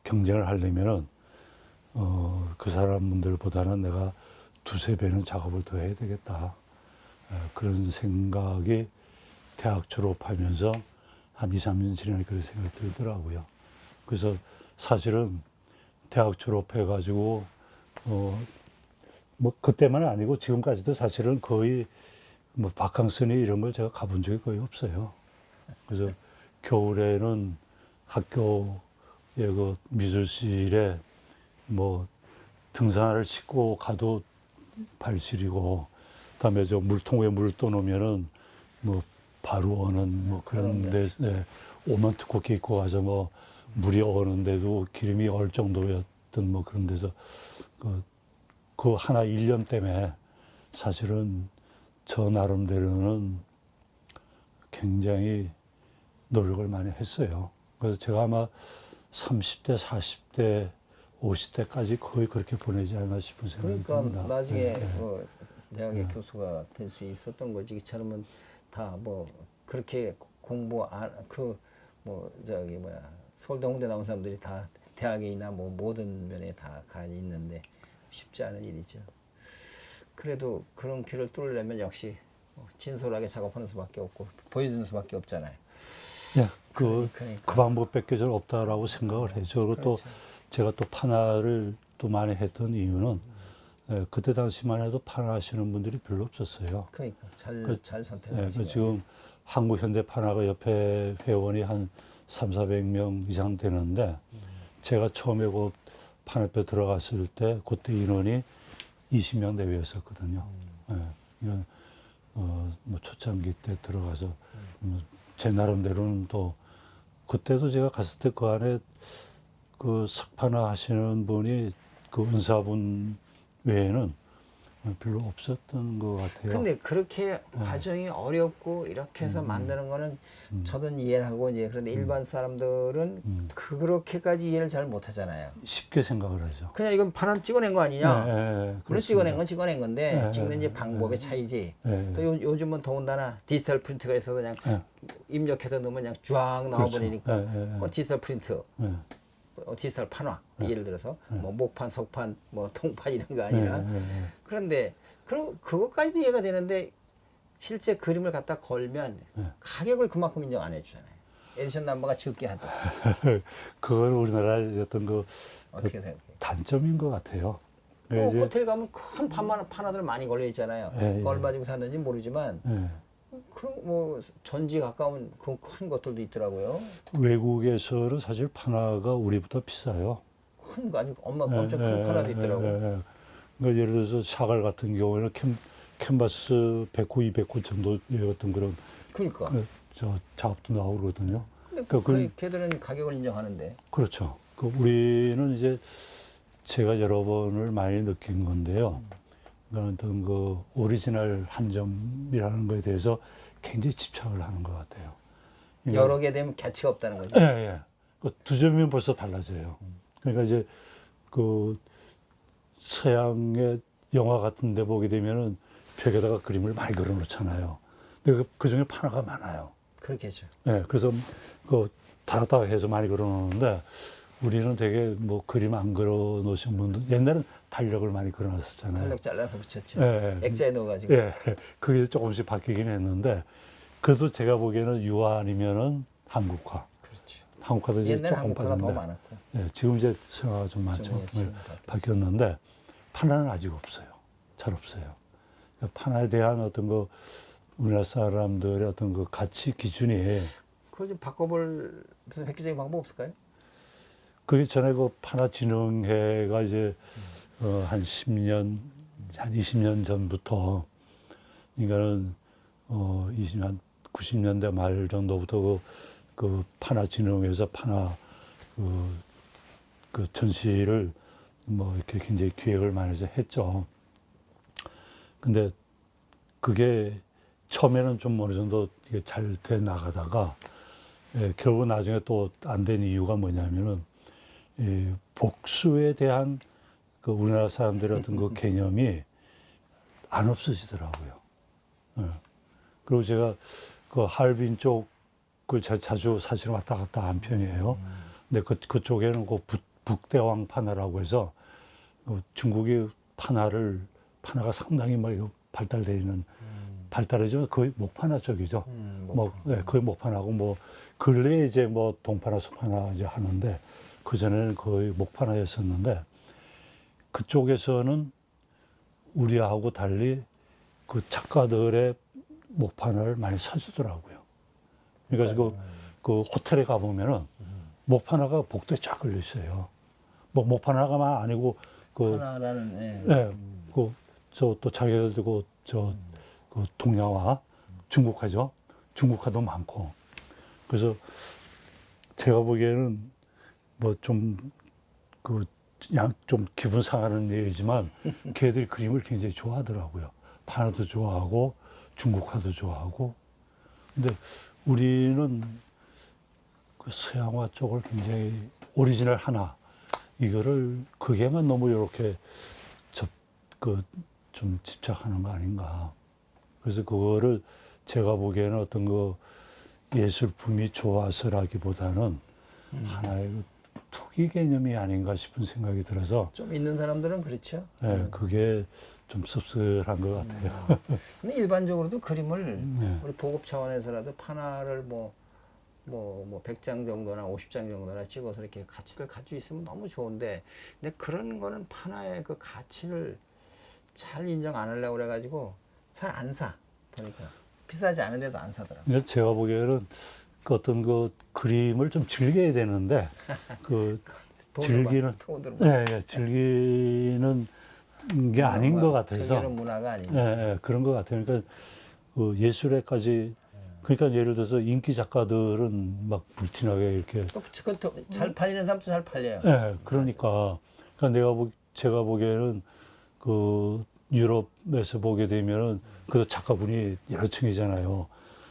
경쟁을 하려면은 그 사람들보다는 내가 두세 배는 작업을 더 해야 되겠다. 그런 생각이 대학 졸업하면서 한 2, 3년 지나니까 그런 생각이 들더라고요. 그래서 사실은 대학 졸업해가지고 뭐 그때만은 아니고 지금까지도 사실은 거의 뭐 바캉스니 이런 걸 제가 가본 적이 거의 없어요. 그래서 겨울에는 학교의 그 미술실에 뭐 등산화를 신고 가도 발 시리고 그다음에 저 물통 에 물을 떠놓으면은 뭐 바로 어는 뭐 그런 데 오만 두껍게 입고 가서 뭐 물이 어는데도 기름이 얼 정도였던 뭐 그런 데서 그 하나 1년 때문에 사실은 저 나름대로는 굉장히 노력을 많이 했어요. 그래서 제가 아마 30대, 40대, 50대까지 거의 그렇게 보내지 않나 싶은 생각이 그러니까 듭니다. 나중에 뭐 대학의 교수가 될 수 있었던 거지. 이처럼은 다 뭐 그렇게 공부 뭐 저기 뭐야 서울대 홍대 나온 사람들이 다 대학이나 뭐 모든 면에 다 가 있는데 쉽지 않은 일이죠. 그래도 그런 길을 뚫으려면 역시 진솔하게 작업하는 수밖에 없고 보여주는 수밖에 없잖아요. 예, 그 그러니까. 방법밖에 저는 없다라고 생각을 해요. 그리고 또 그렇죠. 제가 또 판화를 또 많이 했던 이유는 그때 당시만 해도 판화하시는 분들이 별로 없었어요. 그러니까 잘 예, 선택하시네. 지금 한국 현대 판화가 옆에 회원이 한 3,400명 이상 되는데 제가 처음에 그 판화표 들어갔을 때 그때 인원이 20명 내외였었거든요. 이건 뭐 초창기 때 들어가서 제 나름대로는 또 그때도 제가 갔을 때 그 안에 그 석판화 하시는 분이 그 은사분 외에는 별로 없었던 것 같아요. 근데 그렇게 과정이 어렵고 이렇게 해서 만드는 거는 저는 이해를 하고 이제 그런데 일반 사람들은 그렇게까지 이해를 잘 못하잖아요. 쉽게 생각을 하죠. 그냥 이건 판안 찍어낸 거 아니냐? 물론 그렇습니다. 찍어낸 건 찍어낸 건데 네, 찍는 이제 방법의 차이지. 네. 또 요즘은 더군다나 디지털 프린트가 있어서 그냥 입력해서 넣으면 그냥 쫙 그렇죠. 나와버리니까 디지털 프린트, 네. 디지털 판화 예를 들어서 뭐 목판, 석판, 뭐 통판 이런 거 아니라 그런데 그럼 그것까지도 이해가 되는데 실제 그림을 갖다 걸면 가격을 그만큼 인정 안 해주잖아요. 에디션 넘버가 적게 하더. 그걸 우리나라의 어떤 그 어떻게 생각해요? 단점인 것 같아요. 뭐 호텔 가면 큰 판화들 많이 걸려 있잖아요. 그거 얼마 주고 샀는지 모르지만 그럼 뭐 전지 가까운 그 큰 것들도 있더라고요. 외국에서는 사실 판화가 우리보다 비싸요. 큰 거 아니고 엄청 큰 판화도 있더라고요. 그러니까 예를 들어서 샤갈 같은 경우에는 캔버스 100호, 200호 정도의 어떤 그런 그러니까. 저 작업도 나오고 그러거든요. 근데 그러니까 걔들은 가격을 인정하는데. 그렇죠. 우리는 이제 제가 여러 번을 많이 느낀 건데요. 그러니까 어떤 그 오리지널 한 점이라는 거에 대해서 굉장히 집착을 하는 것 같아요. 그러니까 여러 개 되면 가치가 없다는 거죠. 예. 그 두 점이면 벌써 달라져요. 그러니까 이제 그 서양의 영화 같은 데 보게 되면은 벽에다가 그림을 많이 그려 놓잖아요. 근데 그 중에 판화가 많아요. 그렇겠죠. 예. 그래서 그 다닥다닥 해서 많이 그려 놓는데 우리는 되게 뭐 그림 안 그려 놓으신 분들 옛날엔 달력을 많이 그려 놨었잖아요. 탄력 잘라서 붙였죠. 예. 액자에 넣어가지고. 예. 그게 조금씩 바뀌긴 했는데 그래도 제가 보기에는 유화 아니면은 한국화. 그렇죠. 한국화도 이제 옛날 조금 한국화가 더 빠졌는데 많았고. 예, 지금 이제 생화가 좀 많죠. 좀 지금 바뀌었는데 판화는 아직 없어요. 잘 없어요. 판화에 대한 어떤 그 우리나라 사람들의 어떤 그 가치 기준이 그걸 좀 바꿔볼 무슨 획기적인 방법 없을까요? 그게 전에 그 판화진흥회가 이제 한 10년, 한 20년 전부터 그러니까는 20년 90년대 말 정도부터 그 판화진흥회에서 판화 그 전시를 뭐 이렇게 굉장히 기획을 많이 해서 했죠. 근데 그게 처음에는 좀 어느 정도 이게 잘 돼 나가다가 결국 나중에 또 안 된 이유가 뭐냐면은 이 복수에 대한 그 우리나라 사람들의 어떤 그 개념이 안 없어지더라고요. 예. 그리고 제가 그 하얼빈 쪽을 자주 사실 왔다 갔다 한 편이에요. 근데 그쪽에는 그 북대왕 판화라고 해서 중국이 판화가 상당히 막 발달되어 있는 발달해지면 거의 목판화 쪽이죠. 뭐 거의 목판화고 뭐 근래에 이제 뭐 동판화, 서판화 이제 하는데 그 전에는 거의 목판화였었는데 그쪽에서는 우리하고 달리 그 작가들의 목판화를 많이 사주더라고요. 그러니까 그 호텔에 가보면은 목판화가 복도에 쫙 걸려 있어요. 뭐 목판화가 아니고 하나라는 저 또 자기들 그 동양화, 중국화죠. 중국화도 많고. 그래서 제가 보기에는 뭐 좀 좀 기분 상하는 얘기지만 걔들이 그림을 굉장히 좋아하더라고요. 판화도 좋아하고 중국화도 좋아하고. 근데 우리는 그 서양화 쪽을 굉장히 오리지널 하나 이거를 그게만 너무 이렇게 좀 집착하는 거 아닌가. 그래서 그거를 제가 보기에는 어떤 그 예술품이 좋아서라기보다는 하나의 그 투기 개념이 아닌가 싶은 생각이 들어서 좀 있는 사람들은 그렇죠. 그게 좀 씁쓸한 것 같아요. 근데 일반적으로도 그림을 네. 우리 보급 차원에서라도 판화를 뭐 100장 정도나 50장 정도나 찍어서 이렇게 가치를 가지고 있으면 너무 좋은데, 근데 그런 거는 판화의 그 가치를 잘 인정 안 하려고 그래가지고 잘 안 사. 보니까 비싸지 않은데도 안 사더라고요. 근데 제가 보기에는 그 어떤 그 그림을 좀 즐겨야 되는데 그 즐기는 게 아닌 것 같아서 즐기는 문화가 아니에요. 그런 것 같아요. 그러니까 그 예술에까지 그러니까 예를 들어서 인기 작가들은 막 불티나게 이렇게 또 잘 팔리는 사람도 잘 팔려요. 그러니까 제가 보기에는 그 유럽에서 보게 되면은 그 작가분이 여러 층이잖아요.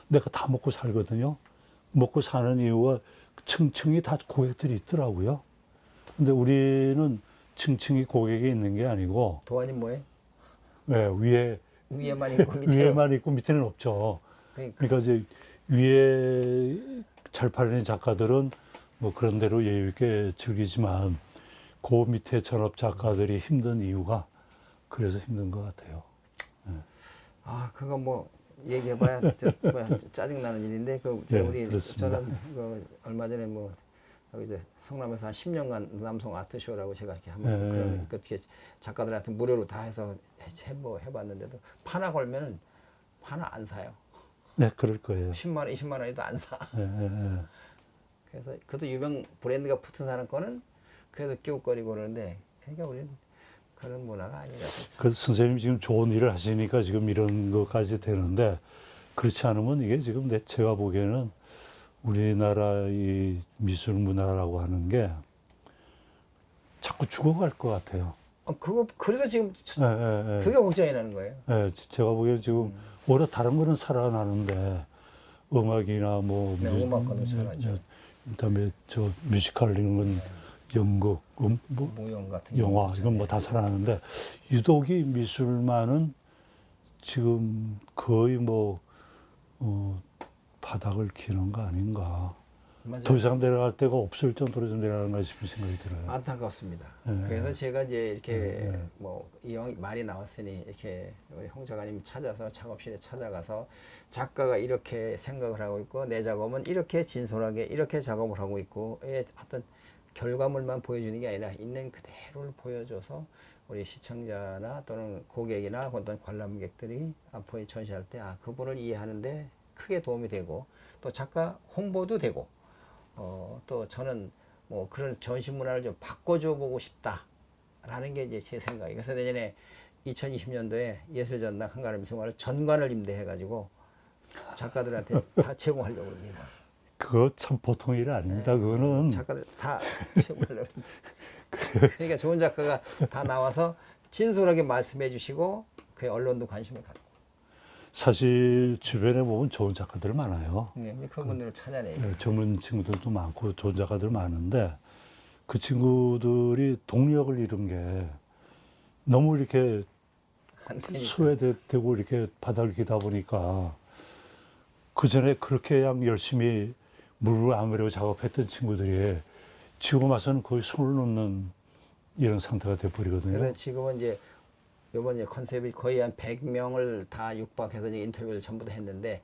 내가 다 먹고 살거든요. 먹고 사는 이유가 층층이 다 고객들이 있더라고요. 근데 우리는 층층이 고객이 있는 게 아니고 도안이 뭐예요? 위에만 있고 위에만 있고 밑에는 없죠. 그러니까 이제 위에 잘 팔리는 작가들은 뭐 그런 대로 여유 있게 즐기지만 그 밑에 전업 작가들이 힘든 이유가 그래서 힘든 것 같아요. 그거 뭐 얘기해봐야 짜증나는 일인데 저는 얼마 전에 뭐 이제 성남에서 한 10년간 남성 아트쇼라고 제가 이렇게 한번 그런 어떻게 작가들한테 무료로 다 해서 해봤는데도 판화 걸면은 판화 안 사요. 네, 그럴 거예요. 10만 원, 20만 원에도 안 사. 네. 그래서 그것도 유명 브랜드가 붙은 사람 거는 그래도 끼웃거리고 그러는데, 그러니까 우리는 그런 문화가 아니라서. 그 선생님이 지금 좋은 일을 하시니까 지금 이런 것까지 되는데 그렇지 않으면 이게 지금 제가 보기에는 우리나라 이 미술 문화라고 하는 게 자꾸 죽어갈 것 같아요. 그래서 지금 그게 걱정이 나는 거예요. 제가 보기에는 지금 오히려 다른 거는 살아나는데 음악이나 음악과도 살아나죠. 그다음에 저 뮤지컬 이런 건 연극, 모형 같은 영화 이건 뭐 다 살아나는데 유독이 미술만은 지금 거의 바닥을 기는 거 아닌가. 맞아요. 더 이상 내려갈 데가 없을 정도로 좀 내려가는가 싶은 생각이 들어요. 안타깝습니다. 그래서 제가 이제 이렇게 이왕 말이 나왔으니 이렇게 우리 홍 작가님 찾아서 작업실에 찾아가서 작가가 이렇게 생각을 하고 있고 내 작업은 이렇게 진솔하게 이렇게 작업을 하고 있고 어떤 결과물만 보여주는 게 아니라 있는 그대로를 보여줘서 우리 시청자나 또는 고객이나 어떤 관람객들이 앞으로 전시할 때 그분을 이해하는데 크게 도움이 되고 또 작가 홍보도 되고 또 저는 뭐 그런 전시 문화를 좀 바꿔줘 보고 싶다라는 게 이제 제 생각이에요. 그래서 내년에 2020년도에 예술전당 한가람 미술관을 전관을 임대해가지고 작가들한테 다 제공하려고 합니다. 그거 참 보통 일이 아닙니다. 그거는 작가들 다 제공하려고 합니다. 그러니까 좋은 작가가 다 나와서 진솔하게 말씀해 주시고 그 언론도 관심을 갖고 사실 주변에 보면 좋은 작가들 많아요. 이제 그분들을 찾아내요. 예, 젊은 친구들도 많고 좋은 작가들 많은데 그 친구들이 동력을 잃은 게 너무 이렇게 안 되니까. 소외되고 이렇게 바닥을 기다 보니까 그 전에 그렇게 양 열심히 물을 안 그려고 작업했던 친구들이 지금 와서는 거의 손을 놓는 이런 상태가 돼버리거든요. 그래서 지금은 이제 이번 이제 컨셉이 거의 한 100명을 다 육박해서 이제 인터뷰를 전부 다 했는데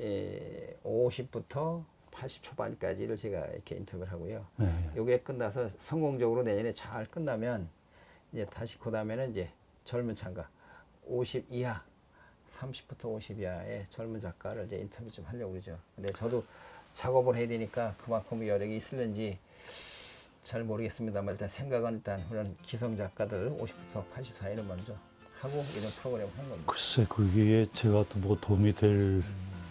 예, 50부터 80 초반까지를 제가 이렇게 인터뷰를 하고요. 예, 요게 끝나서 성공적으로 내년에 잘 끝나면 이제 다시 그 다음에는 이제 젊은 창가 50 이하 30부터 50 이하의 젊은 작가를 이제 인터뷰 좀 하려고 그러죠. 근데 저도 작업을 해야 되니까 그만큼 여력이 있을는지 잘 모르겠습니다만 일단 생각은 일단 그런 기성 작가들 50부터 80 사이를 먼저 하고 이런 프로그램을 하는 겁니다. 글쎄 그게 제가 또 뭐 도움이 될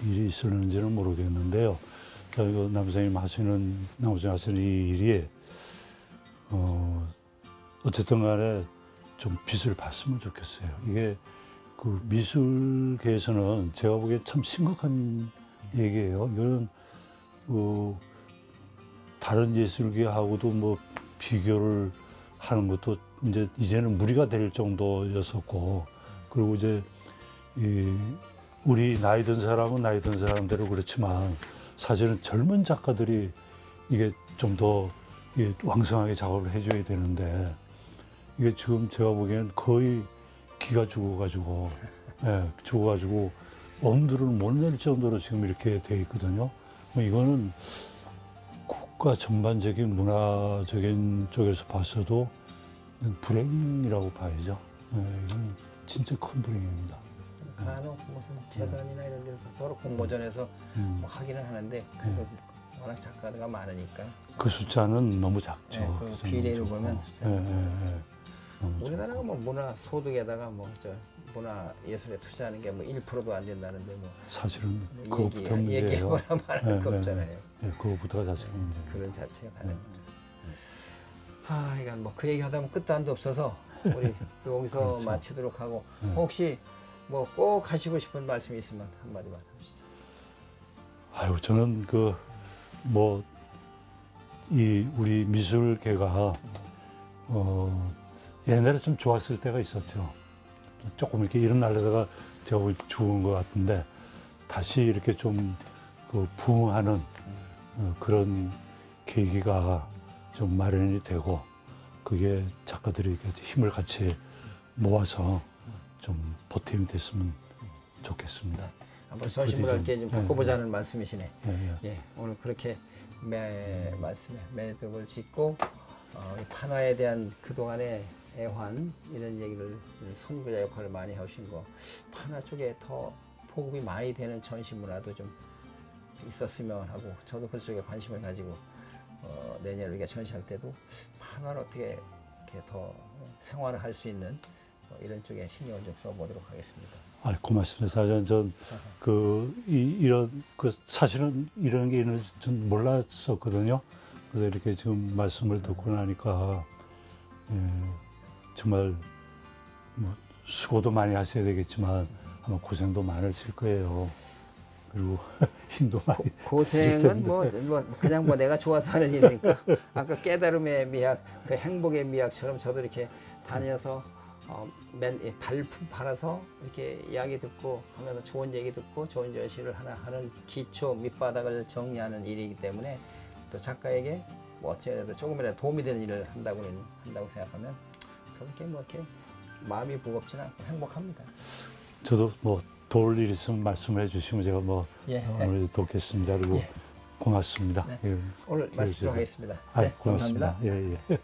일이 있을는지는 모르겠는데요. 그러니까 남선생님 하시는 이 일이 어쨌든 간에 좀 빛을 봤으면 좋겠어요. 이게 그 미술계에서는 제가 보기엔 참 심각한 얘기예요. 이거는 다른 예술계하고도 뭐 비교를 하는 것도 이제는 무리가 될 정도였었고, 그리고 이제 우리 나이 든 사람은 나이 든 사람대로 그렇지만 사실은 젊은 작가들이 이게 좀 더 왕성하게 작업을 해줘야 되는데 이게 지금 제가 보기엔 거의 기가 죽어가지고 엄두를 못 낼 정도로 지금 이렇게 돼 있거든요. 이거는 국가 전반적인 문화적인 쪽에서 봤어도 불행이라고 봐야죠. 이건 진짜 큰 불행입니다. 간혹 무슨 재단이나 이런 데서 서로 공모전에서 뭐 하기는 하는데 그래도 워낙 작가가 많으니까 그 숫자는 너무 작죠. 네, 그 비례를 보면 숫자. 너무 우리나라가 뭐 문화 소득에다가 뭐 저 문화 예술에 투자하는 게 뭐 1%도 안 된다는데 뭐 사실은 뭐 그거부터 문제예요. 얘기해보라 말할 거 없잖아요. 그거부터가 사실 문제예요. 그런 자체가 가능. 이건 뭐 그 얘기하다 보면 끝도 안도 없어서 우리 여기서 그렇죠. 마치도록 하고 혹시 뭐 꼭 하시고 싶은 말씀이 있으면 한마디만 해주시죠. 아유, 저는 우리 미술계가 옛날에 좀 좋았을 때가 있었죠. 조금 이렇게 일어나려다가 제가 죽은 것 같은데 다시 이렇게 좀 부흥하는 그런 계기가 좀 마련이 되고 그게 작가들이 이렇게 힘을 같이 모아서 좀 보탬이 됐으면 좋겠습니다. 한번 전시문화계 좀 바꿔보자는 말씀이시네. 예. 오늘 그렇게 말씀에 매듭을 짓고 이 판화에 대한 그동안의 애환 이런 얘기를 선구자 역할을 많이 하신 거 판화 쪽에 더 보급이 많이 되는 전시 문화도 좀 있었으면 하고 저도 그쪽에 관심을 가지고 내년에 우리가 전시할 때도 판화를 어떻게 이렇게 더 생활을 할 수 있는 이런 쪽에 신경을 좀 써보도록 하겠습니다. 고맙습니다. 사실은 사실은 이런 게 있는지 전 몰랐었거든요. 그래서 이렇게 지금 말씀을 듣고 나니까 정말 수고도 많이 하셔야 되겠지만 아마 고생도 많으실 거예요. 그리고 힘도 많이 고생은 그냥 내가 좋아서 하는 일이니까 아까 깨달음의 미학, 그 행복의 미학처럼 저도 이렇게 다녀서 발품 팔아서 이렇게 이야기 듣고 하면서 좋은 얘기 듣고 좋은 전시를 하나 하는 기초 밑바닥을 정리하는 일이기 때문에 또 작가에게 어찌해도 조금이라도 도움이 되는 일을 한다고 생각하면 저렇게 이렇게 마음이 무겁지는 않고 행복합니다. 저도 도울 일 있으면 말씀해 주시면 제가 오늘 돕겠습니다. 그리고 고맙습니다. 오늘 마치도록 하겠습니다. 고맙습니다. 감사합니다. 예.